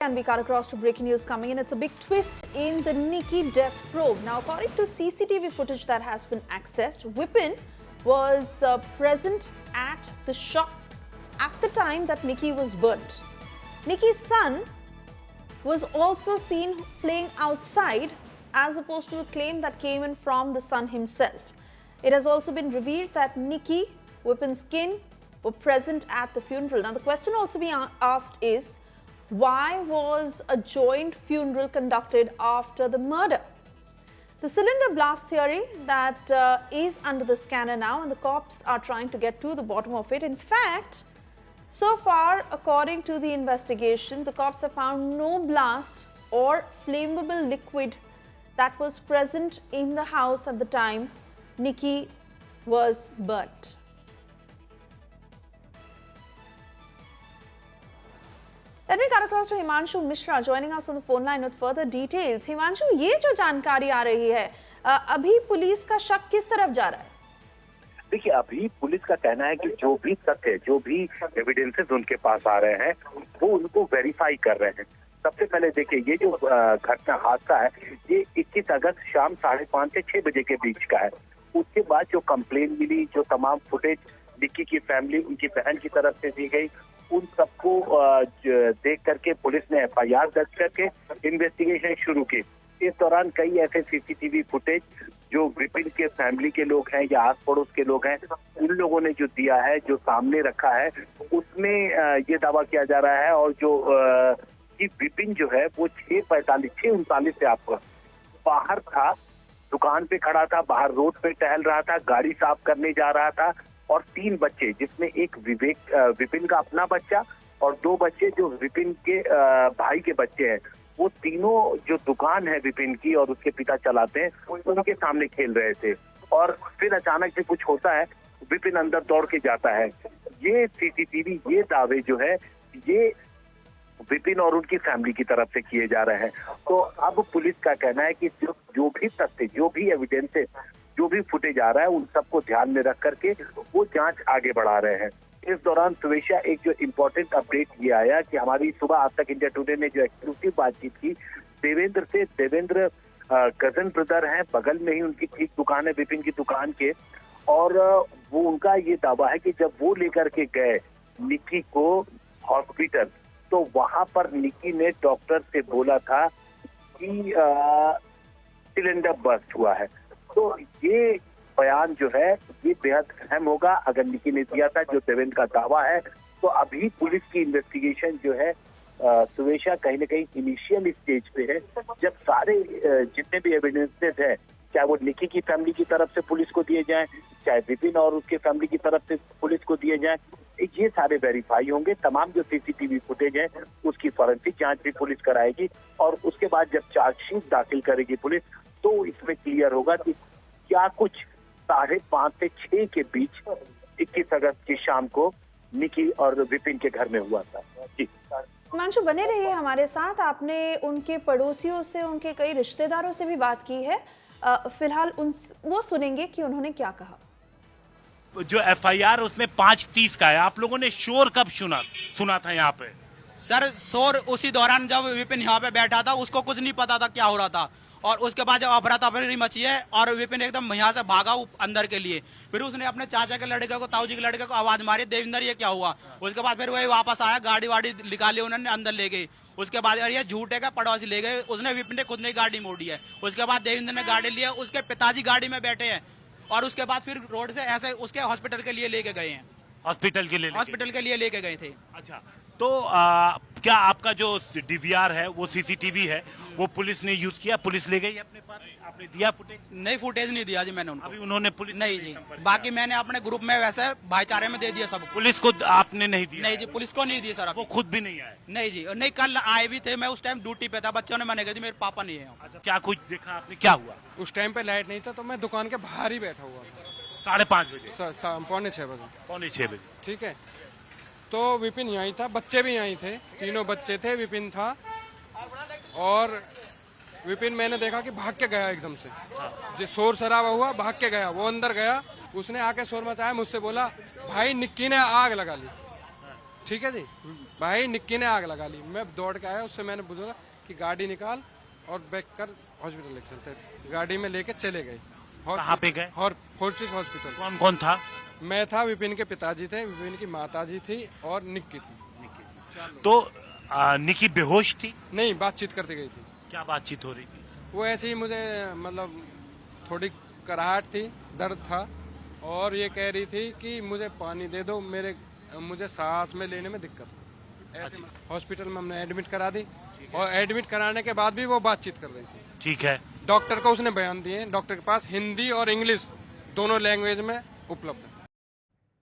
And we cut across to breaking news coming in. It's a big twist in the Nikki death probe. Now, according to CCTV footage that has been accessed, Vipin was present at the shop at the time that Nikki was burnt. Nikki's son was also seen playing outside, as opposed to the claim that came in from the son himself. It has also been revealed that Nikki, Vipin's kin, were present at the funeral. Now, the question also being asked is, why was a joint funeral conducted after the murder? The cylinder blast theory that is under the scanner now, and the cops are trying to get to the bottom of it. In fact, so far, according to the investigation, the cops have found no blast or flammable liquid that was present in the house at the time Nikki was burnt. Let me cut across to Himanshu Mishra joining us on the phone line with further details. Himanshu, ये जो जानकारी आ रही है, अभी police का शक किस तरफ जा रहा है? देखिए, अभी पुलिस का कहना है कि जो भी तथ्य, जो भी एविडेंसेस उनके पास आ रहे हैं, वो उनको वेरीफाई कर रहे हैं। सबसे पहले देखिए, ये जो घटना हादसा है, ये 21 अगस्त शाम 5:30 से 6 बजे के बीच का है। उसके बाद जो कंप्लेन मिली, जो तमाम फुटेज निक्की की फैमिली, उनकी बहन की तरफ से दी गई, उन सबको देख करके पुलिस ने FIR दर्ज करके इन्वेस्टिगेशन शुरू की। इस दौरान कई ऐसे CCTV फुटेज जो विपिन के फैमिली के लोग हैं या आस पड़ोस के लोग हैं, उन लोगों ने जो दिया है, जो सामने रखा है, उसमें ये दावा किया जा रहा है। और जो कि विपिन जो है वो 6:39 से आपको बाहर था, दुकान पे खड़ा था, बाहर रोड पे टहल रहा था, गाड़ी साफ करने जा रहा था। और 3 बच्चे, जिसमें एक विपिन का अपना बच्चा और 2 बच्चे जो विपिन के भाई के बच्चे हैं, वो तीनों जो दुकान है विपिन की और उसके पिता चलाते हैं, उनके सामने खेल रहे थे। और फिर अचानक से कुछ होता है, विपिन अंदर दौड़ के जाता है। ये CCTV, ये दावे जो है, ये विपिन और उनकी फैमिली की तरफ से किए जा रहे हैं। तो अब पुलिस का कहना है कि जो भी तथ्य, जो भी एविडेंसेस, जो भी फुटेज आ रहा है, उन सबको ध्यान में रख करके वो जांच आगे बढ़ा रहे हैं। इस दौरान सुवेशा, एक जो इम्पोर्टेंट अपडेट ये आया कि हमारी सुबह आज तक इंडिया टुडे ने जो एक्सक्लूसिव बातचीत की देवेंद्र से, देवेंद्र कजन ब्रदर हैं, बगल में ही उनकी ठीक दुकान है विपिन की दुकान के। और वो उनका ये दावा है कि जब वो लेकर के गए निक्की को हॉस्पिटल, तो वहां पर निक्की ने डॉक्टर से बोला था कि सिलेंडर बर्स्ट हुआ है। तो ये बयान जो है, ये बेहद अहम होगा अगर निक्की ने दिया था, जो देवेंद्र का दावा है। तो अभी पुलिस की इन्वेस्टिगेशन जो है सुवेशा, कहीं ना कहीं इनिशियल स्टेज पे है। जब सारे जितने भी एविडेंसेस है, चाहे वो निक्की की फैमिली की तरफ से पुलिस को दिए जाएं, चाहे विपिन और उसके फैमिली की तरफ से पुलिस को दिए जाएं, ये सारे वेरीफाई होंगे। तमाम जो CCTV फुटेज है, उसकी फॉरेंसिक जांच भी पुलिस कराएगी। और उसके बाद जब चार्जशीट दाखिल करेगी पुलिस, तो इसमें क्लियर होगा कि क्या कुछ 5:30 से 6 के बीच 21 अगस्त की शाम को निक्की और विपिन के घर में हुआ था। जी हिमांशु, बने रहिए हमारे साथ। आपने उनके पड़ोसियों से, उनके कई रिश्तेदारों से भी बात की है। फिलहाल वो सुनेंगे कि उन्होंने क्या कहा। जो FIR उसमें 5:30 का है, आप लोगों ने शोर कब सुना था यहाँ पे? सर, शोर उसी दौरान जब विपिन यहाँ पे बैठा था, उसको कुछ नहीं पता था क्या हो रहा था। और उसके बाद जब अफरा तफरी मची है और विपिन एकदम यहाँ से भागा अंदर के लिए, फिर उसने अपने चाचा के लड़के को, ताऊ जी के लड़के को आवाज मारी, देविंदर ये क्या हुआ। उसके बाद फिर वही वापस आया, गाड़ी वाड़ी निकाली, उन्होंने अंदर ले गई। उसके बाद ये झूठे का पड़ोसी ले गए, उसने विपिन ने खुद ने गाड़ी मोड़ी है। उसके बाद देविंदर ने गाड़ी लिया, उसके पिताजी गाड़ी में बैठे हैं। और उसके बाद फिर रोड से ऐसे उसके हॉस्पिटल के लिए लेके गए हैं। हॉस्पिटल के लिए लेके गए थे। अच्छा, तो क्या आपका जो DVR है, वो CCTV है, वो पुलिस ने यूज किया? पुलिस ले गई अपने पास? आपने दिया फुटेज? नहीं, फुटेज नहीं दिया जी मैंने उनको। अभी उन्होंने पुलिस नहीं जी, बाकी मैंने अपने ग्रुप में वैसे भाईचारे में दे दिया सब। पुलिस को आपने नहीं दिया? नहीं जी, पुलिस को नहीं दी सर। वो खुद भी नहीं आए? नहीं जी, नहीं, कल आए भी थे, मैं उस टाइम ड्यूटी पे था, बच्चों ने मना कर दी, मेरे पापा नहीं है। अच्छा, क्या कुछ देखा आपने, क्या हुआ? उस टाइम पे लाइट नहीं था, तो मैं दुकान के बाहर ही बैठा हुआ था। 5:30 बजे? 5:45 बजे। 5:45 बजे, ठीक है। तो विपिन यहीं था, बच्चे भी यहीं थे, तीनों बच्चे थे, विपिन था। और विपिन मैंने देखा कि भाग के गया एकदम से। जो शोर शराबा हुआ, भाग के गया, वो अंदर गया, उसने आके शोर मचाया, मुझसे बोला भाई निक्की ने आग लगा ली। ठीक है जी। भाई निक्की ने आग लगा ली, मैं दौड़ के आया, उससे मैंने बोला कि गाड़ी निकाल और बैक कर हॉस्पिटल लेके चलते। गाड़ी में लेके चले गए। कहाँ पे गए? Fortis hospital. कौन कौन था? मैं था, विपिन के पिताजी थे, विपिन की माताजी थी और निक्की थी। तो निकी बेहोश थी? नहीं, बातचीत करती गई थी। क्या बातचीत हो रही थी? वो ऐसे ही मुझे मतलब थोड़ी कराहट थी, दर्द था, और ये कह रही थी कि मुझे पानी दे दो, मुझे सांस में लेने में दिक्कत है। हॉस्पिटल में हमने एडमिट करा दी, और एडमिट कराने के बाद भी वो बातचीत कर रही थी। ठीक है। डॉक्टर को उसने बयान दिए, डॉक्टर के पास हिंदी और इंग्लिश दोनों लैंग्वेज में उपलब्ध है।